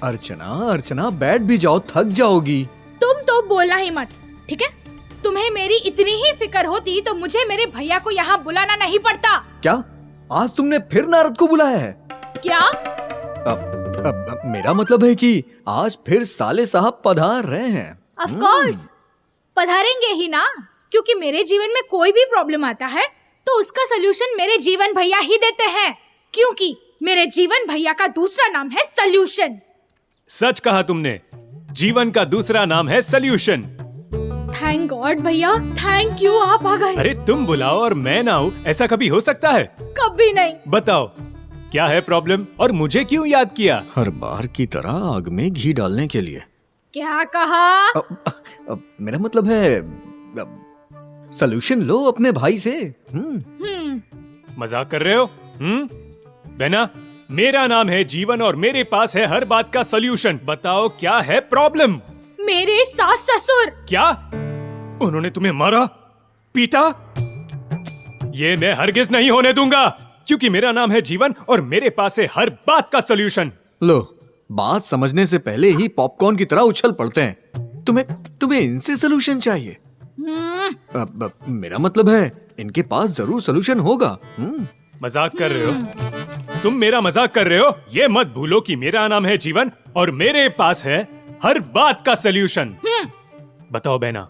अर्चना अर्चना बैठ भी जाओ, थक जाओगी। तुम तो बोलना ही मत, ठीक है? तुम्हें मेरी इतनी ही फिक्र होती तो मुझे मेरे भैया को यहाँ बुलाना नहीं पड़ता। क्या आज तुमने फिर नारद को बुलाया है? क्या? मेरा मतलब है कि आज फिर साले साहब पधार रहे हैं। ऑफ कोर्स पधारेंगे ही ना, क्योंकि मेरे जीवन में कोई भी प्रॉब्लम आता है तो उसका सलूशन मेरे जीवन भैया ही देते हैं, क्योंकि मेरे जीवन भैया का दूसरा नाम है सल्यूशन। सच कहा तुमने, जीवन का दूसरा नाम है सल्यूशन। थैंक गॉड भैया, थैंक यू, आप आ गए। अरे तुम बुलाओ और मैं ना आऊं, ऐसा कभी हो सकता है? कभी नहीं। बताओ क्या है प्रॉब्लम और मुझे क्यों याद किया? हर बार की तरह आग में घी डालने के लिए। क्या कहा? मेरा मतलब है सॉल्यूशन लो अपने भाई से। मजाक कर रहे हो? बहना, मेरा नाम है जीवन और मेरे पास है हर बात का सॉल्यूशन। बताओ क्या है प्रॉब्लम? मेरे सास ससुर। क्या उन्होंने तुम्हें मारा, पीटा? ये मैं हरगिज नहीं होने दूंगा, क्योंकि मेरा नाम है जीवन और मेरे पास है हर बात का सॉल्यूशन। लो, बात समझने से पहले ही पॉपकॉर्न की तरह उछल पड़ते हैं। तुम्हें इनसे सॉल्यूशन चाहिए? मेरा मतलब है इनके पास जरूर सॉल्यूशन होगा। मजाक कर रहे हो? तुम मेरा मजाक कर रहे हो? ये मत भूलो कि मेरा नाम है जीवन और मेरे पास है हर बात का सॉल्यूशन। बताओ बहना,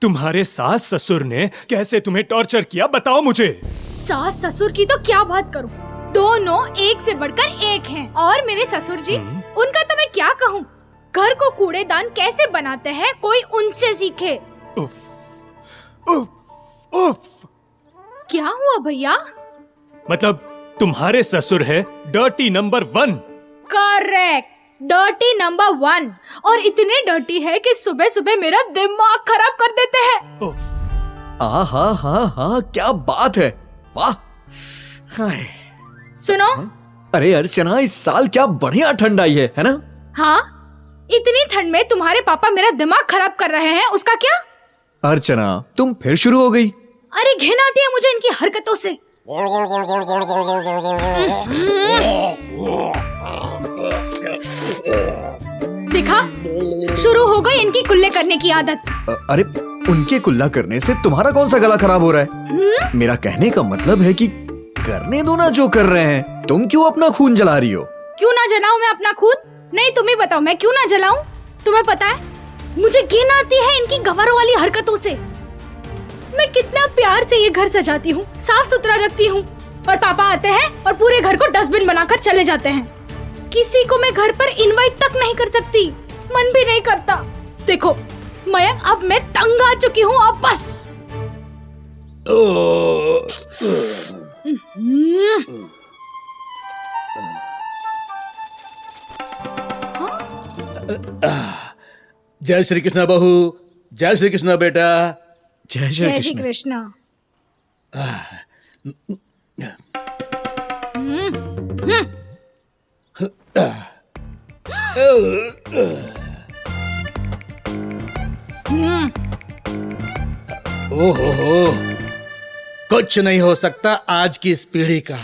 तुम्हारे सास ससुर ने कैसे तुम्हें टॉर्चर किया, बताओ मुझे। सास ससुर की तो क्या बात करूं, दोनों एक से बढ़कर एक हैं। और मेरे ससुर जी, उनका तो मैं क्या कहूं, घर को कूड़ेदान कैसे बनाते हैं कोई उनसे सीखे। उफ, उफ, उफ। क्या हुआ भैया? मतलब तुम्हारे ससुर है dirty number 1। Correct, dirty number 1। और इतने डर्टी है कि सुबह सुबह मेरा दिमाग खराब कर देते हैं। हा, क्या बात है, वाह। हाय। सुनो। अरे अर्चना, इस साल क्या बढ़िया ठंड आई है ना? हाँ, इतनी ठंड में तुम्हारे पापा मेरा दिमाग खराब कर रहे हैं, उसका क्या? अर्चना, तुम फिर शुरू हो गई। अरे घिन आती है मुझे इनकी हरकतों से। देखा, शुरू हो गई इनकी कुल्ले करने की आदत। अरे उनके कुल्ला करने से तुम्हारा कौन सा गला खराब हो रहा है? मेरा कहने का मतलब है कि करने दो ना जो कर रहे हैं, तुम क्यों अपना खून जला रही हो? क्यों ना जलाऊं मैं अपना खून? नहीं, तुम ही बताओ, मैं क्यों ना जलाऊं? तुम्हें पता है, मुझे घिन आती है इनकी गवारों वाली हरकतों से। मैं कितना प्यार से ये घर सजाती हूँ, साफ सुथरा रखती हूँ, और पापा आते हैं और पूरे घर को डस्टबिन बनाकर चले जाते हैं। किसी को मैं घर पर इनवाइट तक नहीं कर सकती, मन भी नहीं करता। देखो मयंक, अब मैं तंग आ चुकी हूँ, अब बस। जय श्री कृष्णा बहू, जय श्री कृष्णा बेटा। जय श्री कृष्णा। ओहो, कुछ नहीं हो सकता आज की इस पीढ़ी का।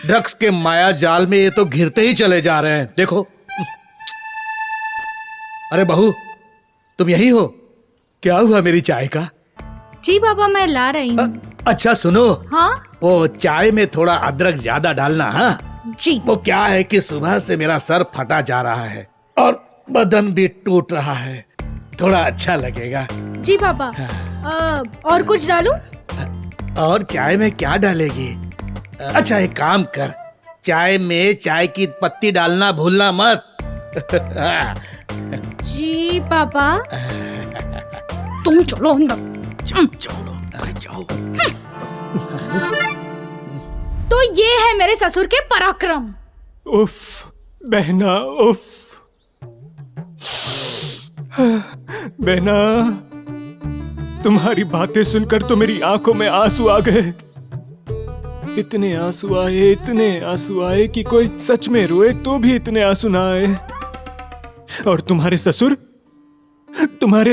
ड्रग्स के माया जाल में ये तो घिरते ही चले जा रहे हैं, देखो। अरे बहू, तुम यही हो? क्या हुआ मेरी चाय का? जी पापा, मैं ला रही हूँ। अच्छा सुनो। हाँ? वो चाय में थोड़ा अदरक ज्यादा डालना। हाँ जी। वो क्या है कि सुबह से मेरा सर फटा जा रहा है और बदन भी टूट रहा है, थोड़ा अच्छा लगेगा। जी पापा। और कुछ डालूं? और चाय में क्या डालेगी? अच्छा एक काम कर, चाय में चाय की पत्ती डालना भूलना मत। जी पापा। तुम चलो अंदर। चलो, अरे जाओ। तो ये है मेरे ससुर के पराक्रम। उफ बहना, उफ। बहना, तुम्हारी बातें सुनकर तो मेरी आंखों में आंसू आ गए। इतने आंसू आए कि कोई सच में रोए तो भी इतने आंसू ना आए। और तुम्हारे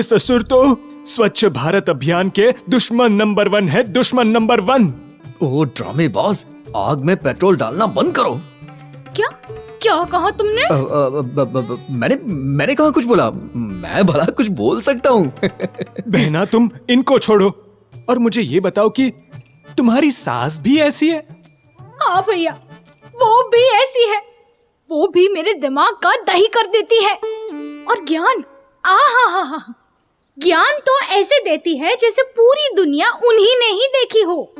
ससुर तो स्वच्छ भारत अभियान के दुश्मन नंबर 1 है, दुश्मन नंबर 1। ओ ड्रामेबाज, आग में पेट्रोल डालना बंद करो। क्या क्या कहा तुमने? मैंने कहा कुछ बोला? मैं भला कुछ बोल सकता हूँ। बहना तुम इनको छोड़ो और मुझे ये बताओ कि तुम्हारी सास भी ऐसी है? हाँ भैया, वो भी ऐसी है। वो भी मेरे दिमाग का दही कर देती है। और ज्ञान, हा, ज्ञान तो ऐसे देती है जैसे पूरी दुनिया उन्हीं ने ही देखी हो।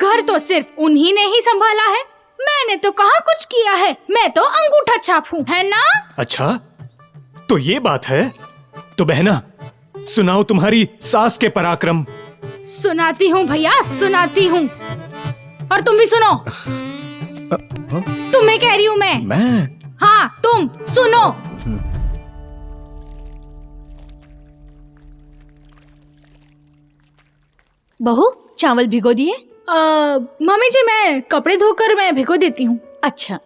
घर तो सिर्फ उन्हीं ने ही संभाला है। मैंने तो कहाँ कुछ किया है, मैं तो अंगूठा छाप हूँ, है ना? अच्छा, तो ये बात है। तो बहना सुनाओ तुम्हारी सास के पराक्रम। सुनाती हूँ भैया, सुनाती हूँ। और तुम भी सुनो। तुम्हें कह रही हूँ मैं। हाँ, तुम सुनो। बहू, चावल भिगो दिए? मम्मी जी, मैं कपड़े धोकर मैं भिगो देती हूँ। अच्छा,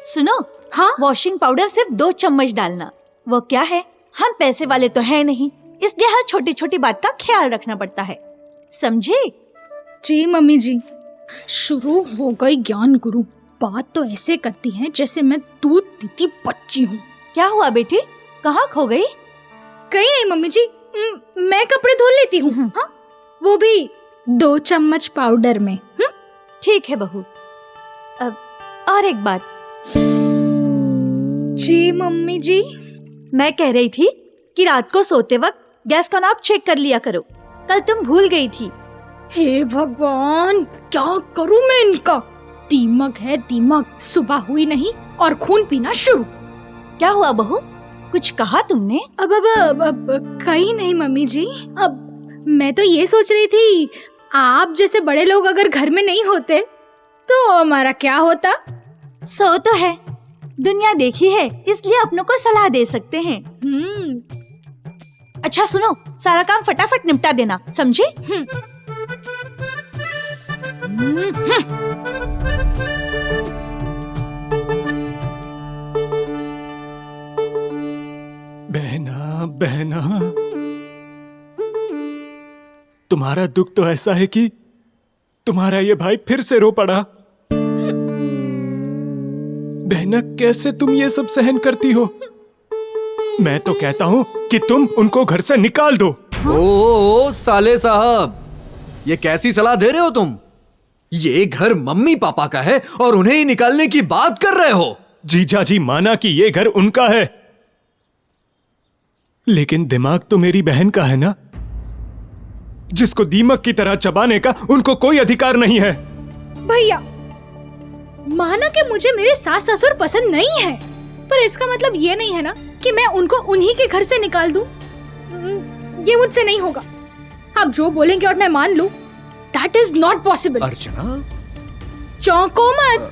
सुनो। हाँ? वॉशिंग पाउडर सिर्फ 2 चम्मच डालना। वो क्या है, हम पैसे वाले तो है नहीं, इसलिए हर छोटी छोटी बात का ख्याल रखना पड़ता है, समझे? जी मम्मी जी। शुरू हो गई ज्ञान गुरु। बात तो ऐसे करती है जैसे मैं दूध पीती बच्ची हूँ। क्या हुआ बेटी, कहाँ खो गई? कहीं नहीं मम्मी जी, मैं कपड़े धो लेती हूँ। हाँ, वो भी 2 चम्मच पाउडर में। ठीक है बहू। अब और एक बात। जी मम्मी जी। मैं कह रही थी कि रात को सोते वक्त गैस का नॉब चेक कर लिया करो, कल तुम भूल गई थी। हे भगवान, क्या करूँ मैं इनका? दीमक है दीमक, सुबह हुई नहीं और खून पीना शुरू। क्या हुआ बहू, कुछ कहा तुमने? अब कहीं नहीं मम्मी जी। अब मैं तो ये सोच रही थी, आप जैसे बड़े लोग अगर घर में नहीं होते तो हमारा क्या होता? सो तो है, दुनिया देखी है इसलिए अपनों को सलाह दे सकते हैं। अच्छा सुनो, सारा काम फटाफट निपटा देना, समझे? बहना, तुम्हारा दुख तो ऐसा है कि तुम्हारा ये भाई फिर से रो पड़ा। बहना, कैसे तुम ये सब सहन करती हो? मैं तो कहता हूँ कि तुम उनको घर से निकाल दो। ओ साले साहब, ये कैसी सलाह दे रहे हो तुम? ये घर मम्मी पापा का है और उन्हें ही निकालने की बात कर रहे हो? जीजा जी माना कि ये घर उनका है, लेकिन दिमाग तो मेरी बहन का है ना, जिसको दीमक की तरह चबाने का उनको कोई अधिकार नहीं है। भैया, माना कि मुझे मेरे सास ससुर पसंद नहीं है, पर इसका मतलब ये नहीं है ना कि मैं उनको उन्हीं के घर से निकाल दूं। ये मुझसे नहीं होगा। आप जो बोलेंगे और मैं मान लूं, that is not possible। अर्चना, चौंको मत।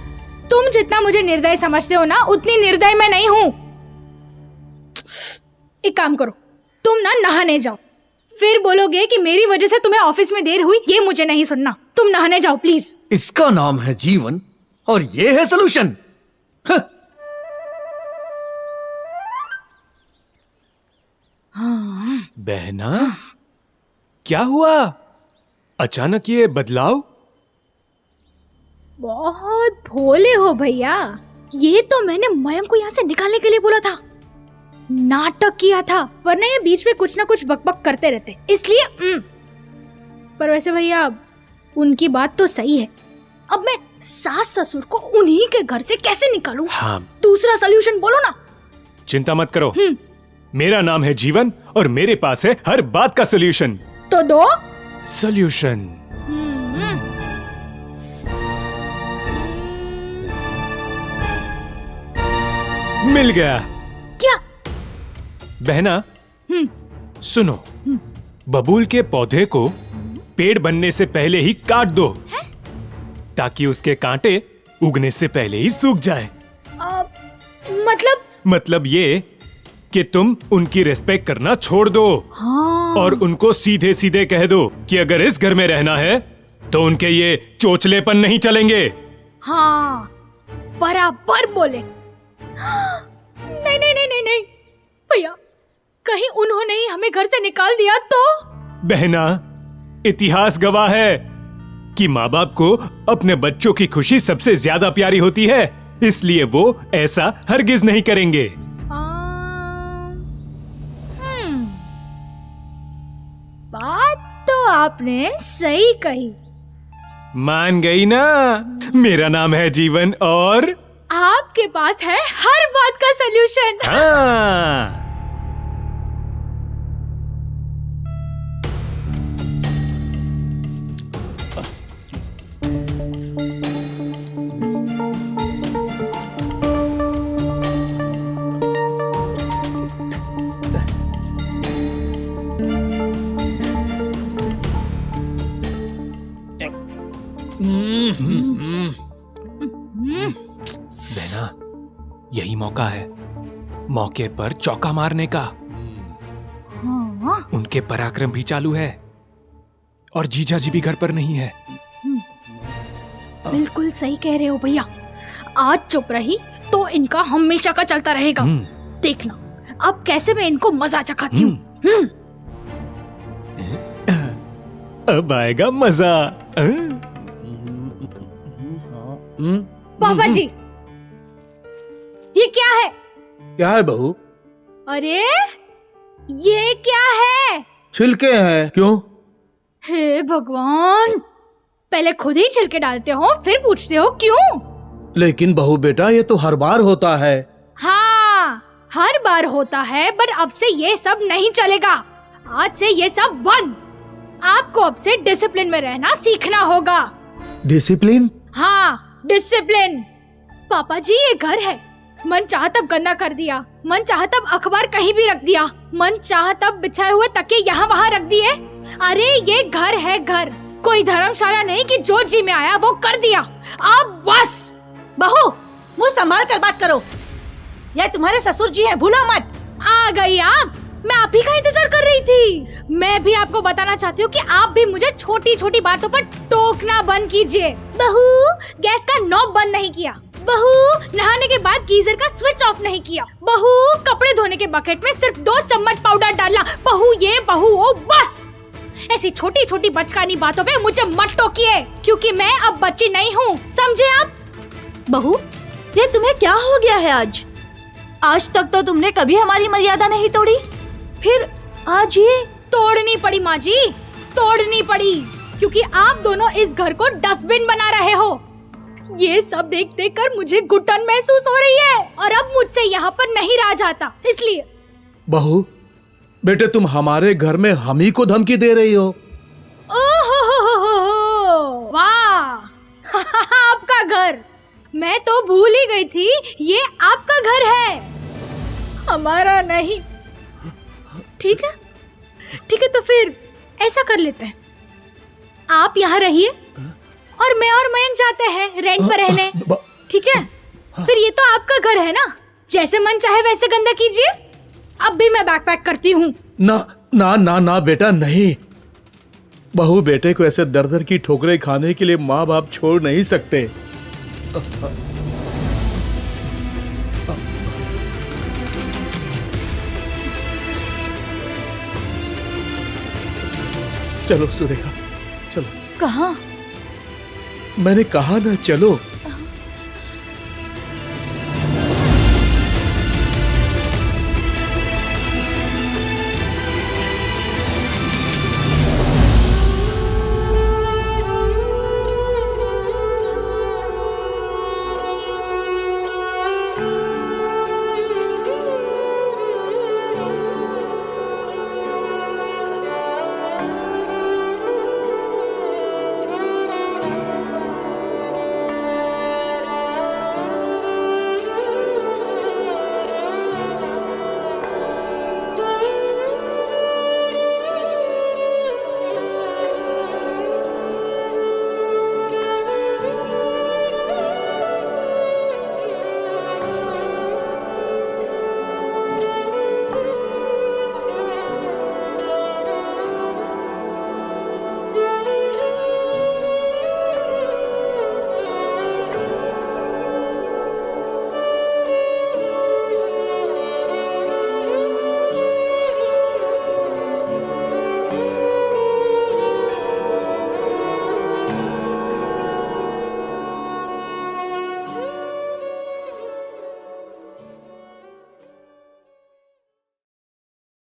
तुम जितना मुझे निर्दय समझते हो ना, उतनी निर्दय मैं नहीं हूँ। एक काम करो, तुम ना नहाने जाओ, फिर बोलोगे कि मेरी वजह से तुम्हें ऑफिस में देर हुई। ये मुझे नहीं सुनना। तुम नहाने जाओ प्लीज। इसका नाम है जीवन और ये है सलूशन। बहना, क्या हुआ? अचानक ये बदलाव? बहुत भोले हो भैया। ये तो मैंने मयंक को यहाँ से निकालने के लिए बोला था, नाटक किया था, वरना ये बीच में कुछ ना कुछ बकबक करते रहते, इसलिए। पर वैसे भैया, उनकी बात तो सही है। अब मैं सास ससुर को उन्हीं के घर से कैसे निकालूं? हाँ, दूसरा सलूशन बोलो ना। चिंता मत करो, मेरा नाम है जीवन और मेरे पास है हर बात का सॉल्यूशन। तो दो सॉल्यूशन। मिल गया। क्या? बहना, सुनो, बबूल के पौधे को पेड़ बनने से पहले ही काट दो, ताकि उसके कांटे उगने से पहले ही सूख जाए। मतलब ये कि तुम उनकी रिस्पेक्ट करना छोड़ दो। हाँ। और उनको सीधे सीधे कह दो कि अगर इस घर में रहना है तो उनके ये चोचलेपन नहीं चलेंगे। हाँ, बराबर बोले। नहीं नहीं नहीं नहीं नहीं भैया, कहीं उन्होंने ही हमें घर से निकाल दिया तो? बहना, इतिहास गवाह है कि माँ बाप को अपने बच्चों की खुशी सबसे ज्यादा प्यारी होती है, इसलिए वो ऐसा हरगिज नहीं करेंगे। बात तो आपने सही कही। मान गई ना? मेरा नाम है जीवन और आपके पास है हर बात का सलूशन। हाँ। बहना, यही मौका है, मौके पर चौका मारने का। हाँ। उनके पराक्रम भी चालू है और जीजा जी भी घर पर नहीं है। बिल्कुल सही कह रहे हो भैया। आज चुप रही तो इनका हमेशा का चलता रहेगा। देखना अब कैसे मैं इनको मजा चखाती हूँ। अब आएगा मजा। पापा जी, ये क्या है? क्या है बहू? अरे ये क्या है? छिलके हैं। क्यों? हे भगवान, पहले खुद ही छिलके डालते हो फिर पूछते हो क्यों? लेकिन बहू बेटा, ये तो हर बार होता है। हाँ, हर बार होता है, पर अब से ये सब नहीं चलेगा। आज से ये सब बंद। आपको अब से डिसिप्लिन में रहना सीखना होगा। डिसिप्लिन? हाँ, डिसिप्लिन। पापा जी, ये घर है। मन चाहा तब गंदा कर दिया, मन चाहा तब अखबार कहीं भी रख दिया, मन चाहा तब बिछाए हुए तकिए यहाँ वहाँ रख दिए। अरे ये घर है, घर, कोई धर्मशाला नहीं कि जो जी में आया वो कर दिया। अब बस। बहू, मुंह संभाल कर बात करो। यह तुम्हारे ससुर जी हैं, भूलो मत। आ गई आप। मैं आप ही का इंतजार कर रही थी। मैं भी आपको बताना चाहती हूँ कि आप भी मुझे छोटी छोटी बातों पर टोकना बंद कीजिए। बहू, गैस का नॉब बंद नहीं किया। बहू, नहाने के बाद गीजर का स्विच ऑफ नहीं किया। बहू, कपड़े धोने के बकेट में सिर्फ 2 चम्मच पाउडर डाला। बहू ये, बहू वो, बस। ऐसी छोटी छोटी बचकानी बातों पे मुझे मत टोकिए, क्योंकि मैं अब बच्ची नहीं हूँ, समझे आप? बहू, ये तुम्हें क्या हो गया है आज? आज तक तो तुमने कभी हमारी मर्यादा नहीं तोड़ी, फिर आज ये? तोड़नी पड़ी माँ जी, तोड़नी पड़ी, क्योंकि आप दोनों इस घर को डस्टबिन बना रहे हो। ये सब देख देख कर मुझे घुटन महसूस हो रही है और अब मुझसे यहाँ पर नहीं रहा जाता, इसलिए। बहू बेटे, तुम हमारे घर में हम ही को धमकी दे रही हो। ओहो, वाह, आपका घर। मैं तो भूल ही गई थी ये आपका घर है, हमारा नहीं। ठीक है, ठीक है, तो फिर ऐसा कर लेते हैं, आप यहाँ रहिए और मैं और मयंक जाते हैं रेंट पर रहने, ठीक है? फिर ये तो आपका घर है ना, जैसे मन चाहे वैसे गंदा कीजिए। अब भी मैं बैग पैक करती हूँ। ना ना ना ना बेटा, नहीं। बहू बेटे को ऐसे दर दर की ठोकरें खाने के लिए माँ बाप छोड़ नहीं सकते। चलो सुरेखा, चलो। कहाँ? मैंने कहा ना, चलो।